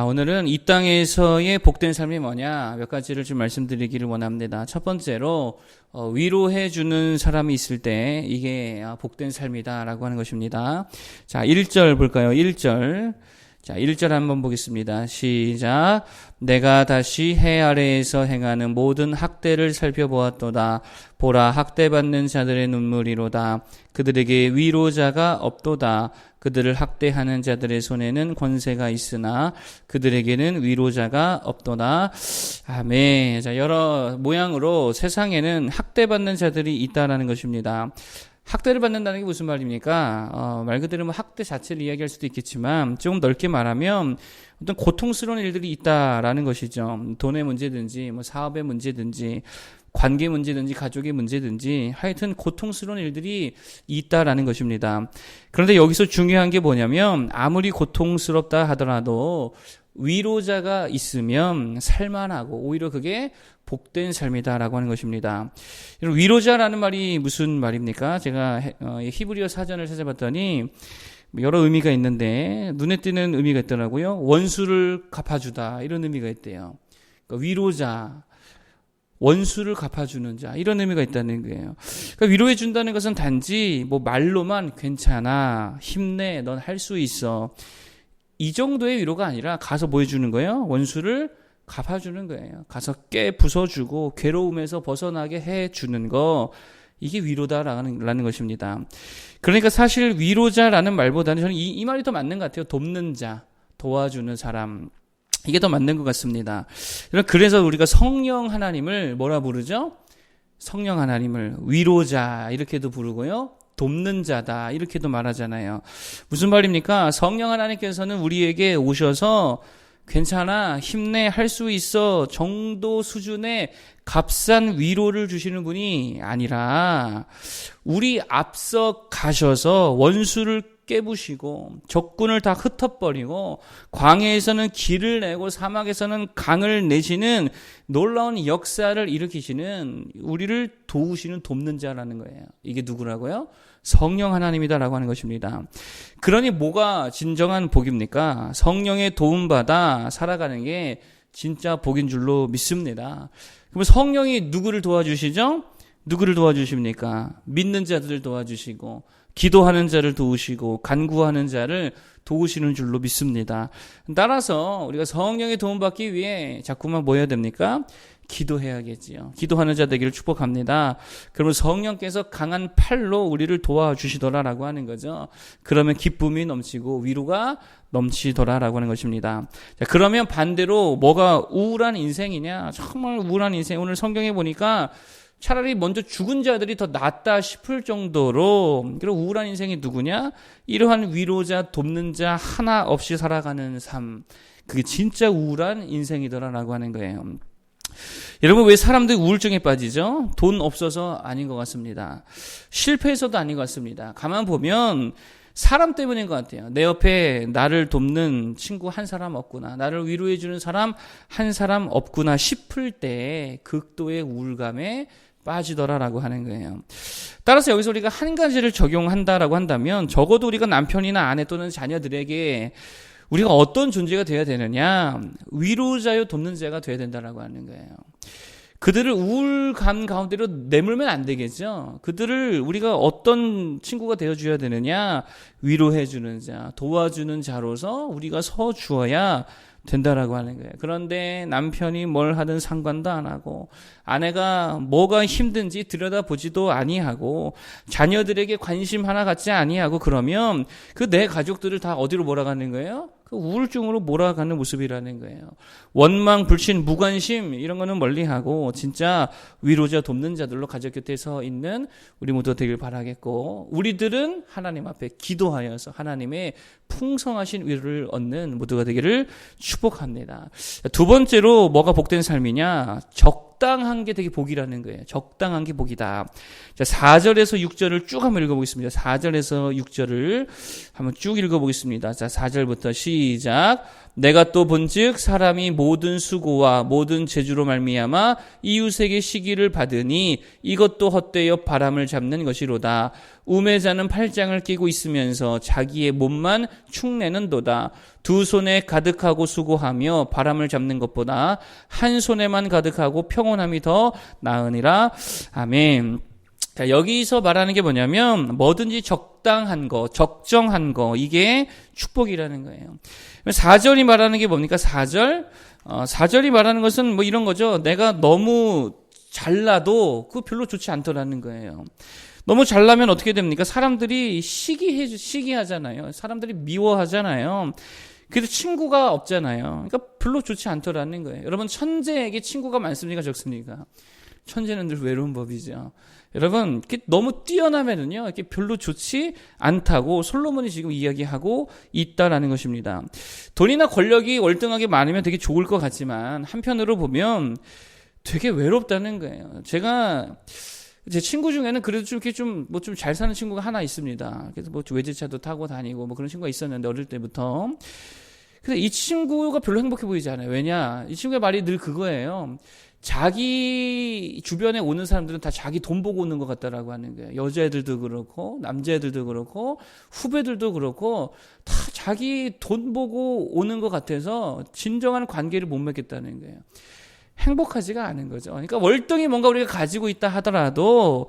오늘은 이 땅에서의 복된 삶이 뭐냐 몇 가지를 좀 말씀드리기를 원합니다. 첫 번째로 위로해주는 사람이 있을 때 이게 복된 삶이다라고 하는 것입니다. 자, 1절 볼까요? 1절. 자, 1절 한번 보겠습니다. 시작. 내가 다시 해 아래에서 행하는 모든 학대를 살펴보았도다. 보라, 학대받는 자들의 눈물이로다. 그들에게 위로자가 없도다. 그들을 학대하는 자들의 손에는 권세가 있으나 그들에게는 위로자가 없도다. 아멘. 자, 여러 모양으로 세상에는 학대받는 자들이 있다라는 것입니다. 학대를 받는다는 게 무슨 말입니까? 말 그대로 뭐 학대 자체를 이야기할 수도 있겠지만 조금 넓게 말하면 어떤 고통스러운 일들이 있다라는 것이죠. 돈의 문제든지 뭐 사업의 문제든지 관계 문제든지 가족의 문제든지 하여튼 고통스러운 일들이 있다라는 것입니다. 그런데 여기서 중요한 게 뭐냐면 아무리 고통스럽다 하더라도 위로자가 있으면 살만하고 오히려 그게 복된 삶이다라고 하는 것입니다. 위로자라는 말이 무슨 말입니까? 제가 히브리어 사전을 찾아봤더니 여러 의미가 있는데 눈에 띄는 의미가 있더라고요. 원수를 갚아주다 이런 의미가 있대요. 그러니까 위로자, 원수를 갚아주는 자 이런 의미가 있다는 거예요. 그러니까 위로해 준다는 것은 단지 뭐 말로만 괜찮아, 힘내, 넌 할 수 있어 이 정도의 위로가 아니라 가서 뭐 해주는 거예요? 원수를 갚아주는 거예요. 가서 부숴주고 괴로움에서 벗어나게 해주는 거 이게 위로다라는 것입니다. 그러니까 사실 위로자라는 말보다는 저는 이 말이 더 맞는 것 같아요. 돕는 자, 도와주는 사람 이게 더 맞는 것 같습니다. 그래서 우리가 성령 하나님을 뭐라 부르죠? 성령 하나님을 위로자 이렇게도 부르고요. 돕는 자다 이렇게도 말하잖아요. 무슨 말입니까? 성령 하나님께서는 우리에게 오셔서 괜찮아, 힘내, 할 수 있어 정도 수준의 값싼 위로를 주시는 분이 아니라 우리 앞서 가셔서 원수를 깨부시고 적군을 다 흩어버리고 광야에서는 길을 내고 사막에서는 강을 내시는 놀라운 역사를 일으키시는 우리를 도우시는 돕는 자라는 거예요. 이게 누구라고요? 성령 하나님이다라고 하는 것입니다. 그러니 뭐가 진정한 복입니까? 성령의 도움받아 살아가는 게 진짜 복인 줄로 믿습니다. 그럼 성령이 누구를 도와주시죠? 누구를 도와주십니까? 믿는 자들을 도와주시고 기도하는 자를 도우시고 간구하는 자를 도우시는 줄로 믿습니다. 따라서 우리가 성령의 도움받기 위해 자꾸만 뭐 해야 됩니까? 기도해야겠지요. 기도하는 자 되기를 축복합니다. 그러면 성령께서 강한 팔로 우리를 도와주시더라라고 하는 거죠. 그러면 기쁨이 넘치고 위로가 넘치더라라고 하는 것입니다. 자, 그러면 반대로 뭐가 우울한 인생이냐? 정말 우울한 인생. 오늘 성경에 보니까 차라리 먼저 죽은 자들이 더 낫다 싶을 정도로 그런 우울한 인생이 누구냐? 이러한 위로자, 돕는 자 하나 없이 살아가는 삶. 그게 진짜 우울한 인생이더라라고 하는 거예요. 여러분 왜 사람들이 우울증에 빠지죠? 돈 없어서 아닌 것 같습니다. 실패해서도 아닌 것 같습니다. 가만 보면 사람 때문인 것 같아요. 내 옆에 나를 돕는 친구 한 사람 없구나. 나를 위로해 주는 사람 한 사람 없구나 싶을 때 극도의 우울감에 빠지더라라고 하는 거예요. 따라서 여기서 우리가 한 가지를 적용한다라고 한다면 적어도 우리가 남편이나 아내 또는 자녀들에게 우리가 어떤 존재가 되어야 되느냐? 위로자요 돕는 자가 되어야 된다라고 하는 거예요. 그들을 우울감 가운데로 내몰면 안 되겠죠. 그들을 우리가 어떤 친구가 되어줘야 되느냐? 위로해주는 자, 도와주는 자로서 우리가 서주어야 된다라고 하는 거예요. 그런데 남편이 뭘 하든 상관도 안 하고 아내가 뭐가 힘든지 들여다보지도 아니하고 자녀들에게 관심 하나 갖지 아니하고 그러면 그 내 가족들을 다 어디로 몰아가는 거예요? 그 우울증으로 몰아가는 모습이라는 거예요. 원망, 불신, 무관심 이런 거는 멀리하고 진짜 위로자 돕는 자들로 가족 곁에 서 있는 우리 모두 되길 바라겠고 우리들은 하나님 앞에 기도하여서 하나님의 풍성하신 위로를 얻는 모두가 되기를 축복합니다. 두 번째로 뭐가 복된 삶이냐? 적당한 게 되게 복이라는 거예요. 적당한 게 복이다. 자, 4절에서 6절을 쭉 한번 읽어보겠습니다. 4절에서 6절을 한번 쭉 읽어보겠습니다. 자, 4절부터 시작. 내가 또 본즉 사람이 모든 수고와 모든 재주로 말미암아 이웃에게 시기를 받으니 이것도 헛되어 바람을 잡는 것이로다. 우매자는 팔짱을 끼고 있으면서 자기의 몸만 축내는도다. 두 손에 가득하고 수고하며 바람을 잡는 것보다 한 손에만 가득하고 평온함이 더 나으니라. 아멘. 자, 여기서 말하는 게 뭐냐면 뭐든지 적당한 거, 적정한 거, 이게 축복이라는 거예요. 4절이 말하는 게 뭡니까? 4절이 말하는 것은 뭐 이런 거죠. 내가 너무 잘나도 그거 별로 좋지 않더라는 거예요. 너무 잘나면 어떻게 됩니까? 사람들이 시기하잖아요. 사람들이 미워하잖아요. 그래도 친구가 없잖아요. 그러니까 별로 좋지 않더라는 거예요. 여러분, 천재에게 친구가 많습니까? 적습니까? 천재는 늘 외로운 법이죠. 여러분, 너무 뛰어나면은요, 이렇게 별로 좋지 않다고 솔로몬이 지금 이야기하고 있다라는 것입니다. 돈이나 권력이 월등하게 많으면 되게 좋을 것 같지만, 한편으로 보면 되게 외롭다는 거예요. 제 친구 중에는 그래도 좀 이렇게 좀 잘 사는 친구가 하나 있습니다. 그래서 뭐 외제차도 타고 다니고 뭐 그런 친구가 있었는데, 어릴 때부터. 근데 이 친구가 별로 행복해 보이지 않아요. 왜냐? 이 친구의 말이 늘 그거예요. 자기 주변에 오는 사람들은 다 자기 돈 보고 오는 것 같다라고 하는 거예요. 여자애들도 그렇고, 남자애들도 그렇고, 후배들도 그렇고, 다 자기 돈 보고 오는 것 같아서 진정한 관계를 못 맺겠다는 거예요. 행복하지가 않은 거죠. 그러니까 월등히 뭔가 우리가 가지고 있다 하더라도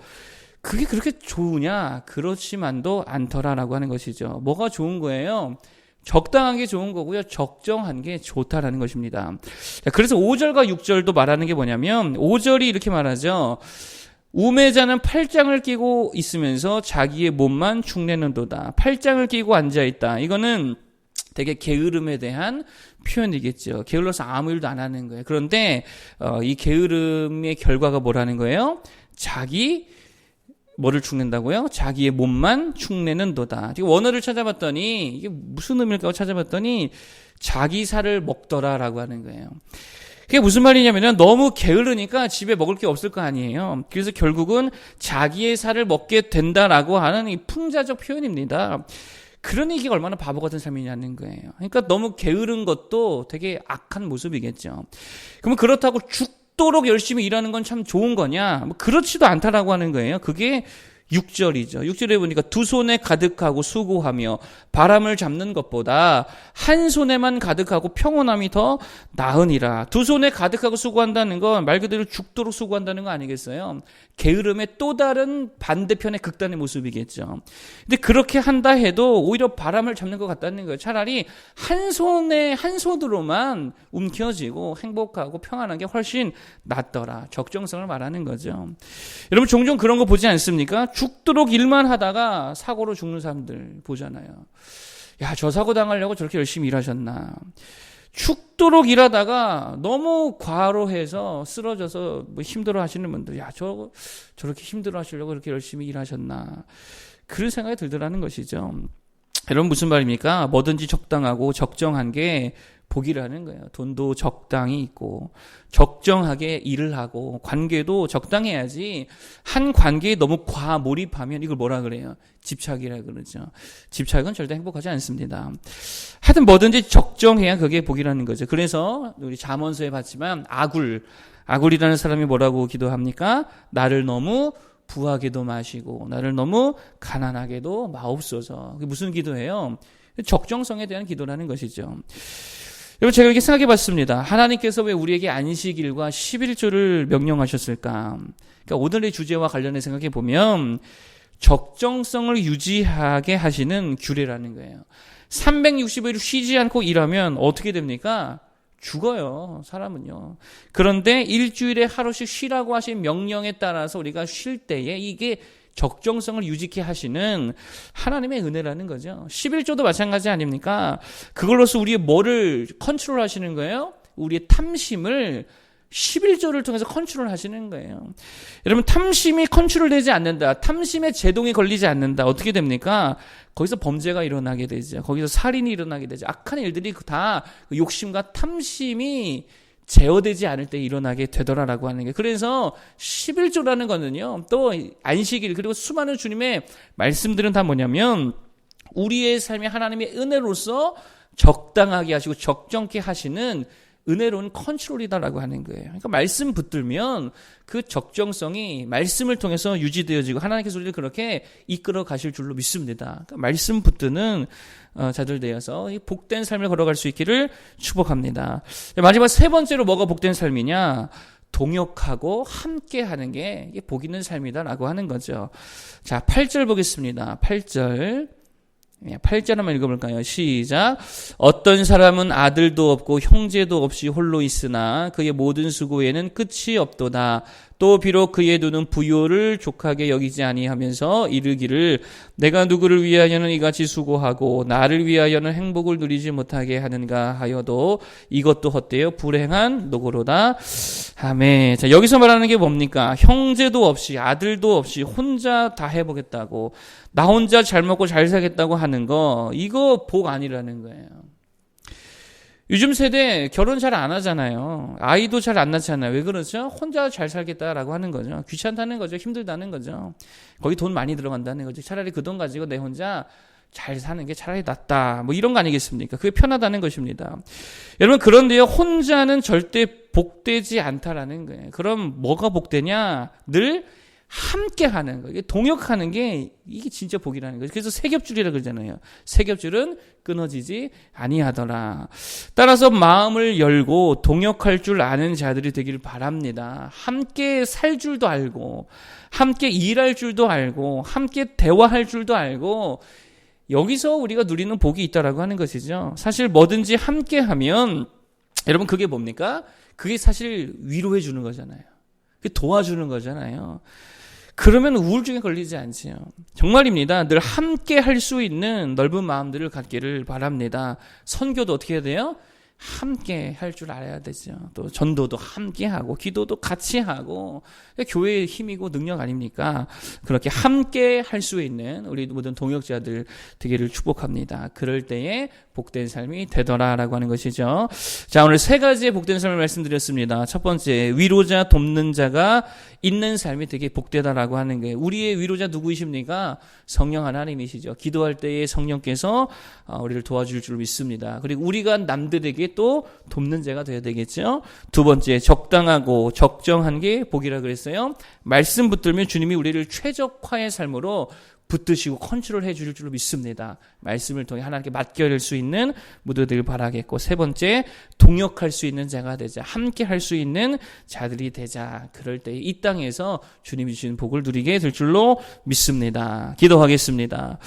그게 그렇게 좋으냐? 그렇지만도 않더라라고 하는 것이죠. 뭐가 좋은 거예요? 적당한 게 좋은 거고요. 적정한 게 좋다라는 것입니다. 그래서 5절과 6절도 말하는 게 뭐냐면 5절이 이렇게 말하죠. 우매자는 팔짱을 끼고 있으면서 자기의 몸만 축내는도다. 팔짱을 끼고 앉아있다. 이거는 되게 게으름에 대한 표현이겠죠. 게을러서 아무 일도 안 하는 거예요. 그런데 이 게으름의 결과가 뭐라는 거예요? 뭐를 축낸다고요? 자기의 몸만 축내는도다. 원어를 찾아봤더니 이게 무슨 의미일까 찾아봤더니 자기 살을 먹더라라고 하는 거예요. 그게 무슨 말이냐면은 너무 게으르니까 집에 먹을 게 없을 거 아니에요. 그래서 결국은 자기의 살을 먹게 된다라고 하는 이 풍자적 표현입니다. 그러니 이게 얼마나 바보 같은 삶이냐는 거예요. 그러니까 너무 게으른 것도 되게 악한 모습이겠죠. 그러면 그렇다고 죽도록 열심히 일하는 건 참 좋은 거냐? 뭐 그렇지도 않다라고 하는 거예요. 그게 6절이죠. 6절에 보니까 두 손에 가득하고 수고하며 바람을 잡는 것보다 한 손에만 가득하고 평온함이 더 나으니라. 두 손에 가득하고 수고한다는 건 말 그대로 죽도록 수고한다는 거 아니겠어요? 게으름의 또 다른 반대편의 극단의 모습이겠죠. 근데 그렇게 한다 해도 오히려 바람을 잡는 것 같다는 거예요. 차라리 한 손으로만 움켜쥐고 행복하고 평안한 게 훨씬 낫더라. 적정성을 말하는 거죠. 여러분 종종 그런 거 보지 않습니까? 죽도록 일만 하다가 사고로 죽는 사람들 보잖아요. 야, 저 사고 당하려고 저렇게 열심히 일하셨나. 죽도록 일하다가 너무 과로해서 쓰러져서 뭐 힘들어 하시는 분들, 야, 저렇게 힘들어 하시려고 그렇게 열심히 일하셨나. 그런 생각이 들더라는 것이죠. 여러분 무슨 말입니까? 뭐든지 적당하고 적정한 게 복이라는 거예요. 돈도 적당히 있고 적정하게 일을 하고 관계도 적당해야지 한 관계에 너무 과몰입하면 이걸 뭐라 그래요? 집착이라 그러죠. 집착은 절대 행복하지 않습니다. 하여튼 뭐든지 적정해야 그게 복이라는 거죠. 그래서 우리 잠언서에 봤지만 아굴이라는 사람이 뭐라고 기도합니까? 나를 너무 부하게도 마시고 나를 너무 가난하게도 마옵소서. 그게 무슨 기도예요? 적정성에 대한 기도라는 것이죠. 여러분 제가 이렇게 생각해 봤습니다. 하나님께서 왜 우리에게 안식일과 11조를 명령하셨을까? 그러니까 오늘의 주제와 관련해 생각해 보면 적정성을 유지하게 하시는 규례라는 거예요. 365일 쉬지 않고 일하면 어떻게 됩니까? 죽어요, 사람은요. 그런데 일주일에 하루씩 쉬라고 하신 명령에 따라서 우리가 쉴 때에 이게 적정성을 유지케 하시는 하나님의 은혜라는 거죠. 11조도 마찬가지 아닙니까? 그걸로서 우리의 뭐를 컨트롤 하시는 거예요? 우리의 탐심을 11조를 통해서 컨트롤 하시는 거예요. 여러분 탐심이 컨트롤되지 않는다. 탐심의 제동이 걸리지 않는다. 어떻게 됩니까? 거기서 범죄가 일어나게 되죠. 거기서 살인이 일어나게 되죠. 악한 일들이 다 욕심과 탐심이 제어되지 않을 때 일어나게 되더라라고 하는 게. 그래서 11조라는 거는요. 또 안식일 그리고 수많은 주님의 말씀들은 다 뭐냐면 우리의 삶이 하나님의 은혜로서 적당하게 하시고 적정케 하시는 은혜로운 컨트롤이다라고 하는 거예요. 그러니까 말씀 붙들면 그 적정성이 말씀을 통해서 유지되어지고 하나님께서 우리를 그렇게 이끌어 가실 줄로 믿습니다. 그러니까 말씀 붙드는 자들 되어서 이 복된 삶을 걸어갈 수 있기를 축복합니다. 마지막 세 번째로 뭐가 복된 삶이냐? 동역하고 함께 하는 게 이게 복 있는 삶이다라고 하는 거죠. 자, 8절 보겠습니다. 8절 한번 읽어볼까요? 시작. 어떤 사람은 아들도 없고 형제도 없이 홀로 있으나 그의 모든 수고에는 끝이 없도다. 또 비록 그의 눈은 부요를 족하게 여기지 아니하면서 이르기를 내가 누구를 위하여는 이같이 수고하고 나를 위하여는 행복을 누리지 못하게 하는가 하여도 이것도 헛되어 불행한 노고로다. 아멘. 자, 여기서 말하는 게 뭡니까? 형제도 없이 아들도 없이 혼자 다 해보겠다고 나 혼자 잘 먹고 잘 살겠다고 하는 거 이거 복 아니라는 거예요. 요즘 세대 결혼 잘 안 하잖아요. 아이도 잘 안 낳잖아요. 왜 그러죠? 혼자 잘 살겠다라고 하는 거죠. 귀찮다는 거죠. 힘들다는 거죠. 거기 돈 많이 들어간다는 거죠. 차라리 그 돈 가지고 내 혼자 잘 사는 게 차라리 낫다. 뭐 이런 거 아니겠습니까? 그게 편하다는 것입니다. 여러분 그런데요. 혼자는 절대 복되지 않다라는 거예요. 그럼 뭐가 복되냐? 늘 함께 하는 거, 동역하는 게 이게 진짜 복이라는 거죠. 그래서 세겹줄이라 그러잖아요. 세겹줄은 끊어지지 아니하더라. 따라서 마음을 열고 동역할 줄 아는 자들이 되기를 바랍니다. 함께 살 줄도 알고, 함께 일할 줄도 알고, 함께 대화할 줄도 알고, 여기서 우리가 누리는 복이 있다라고 하는 것이죠. 사실 뭐든지 함께 하면 여러분 그게 뭡니까? 그게 사실 위로해 주는 거잖아요. 그게 도와주는 거잖아요. 그러면 우울증에 걸리지 않지요. 정말입니다. 늘 함께 할 수 있는 넓은 마음들을 갖기를 바랍니다. 선교도 어떻게 해야 돼요? 함께 할 줄 알아야 되죠. 또 전도도 함께 하고 기도도 같이 하고 교회의 힘이고 능력 아닙니까? 그렇게 함께 할 수 있는 우리 모든 동역자들 되기를 축복합니다. 그럴 때에 복된 삶이 되더라라고 하는 것이죠. 자, 오늘 세 가지의 복된 삶을 말씀드렸습니다. 첫 번째, 위로자 돕는 자가 있는 삶이 되게 복되다라고 하는 게 우리의 위로자 누구이십니까? 성령 하나님이시죠. 기도할 때에 성령께서 우리를 도와줄 줄 믿습니다. 그리고 우리가 남들에게 또 돕는 자가 되어야 되겠죠. 두 번째, 적당하고 적정한 게 복이라 그랬어요. 말씀 붙들면 주님이 우리를 최적화의 삶으로 붙드시고 컨트롤해 주실 줄로 믿습니다. 말씀을 통해 하나님께 맡겨낼 수 있는 무도되길 바라겠고, 세 번째, 동역할 수 있는 자가 되자. 함께 할 수 있는 자들이 되자. 그럴 때 이 땅에서 주님이 주신 복을 누리게 될 줄로 믿습니다. 기도하겠습니다.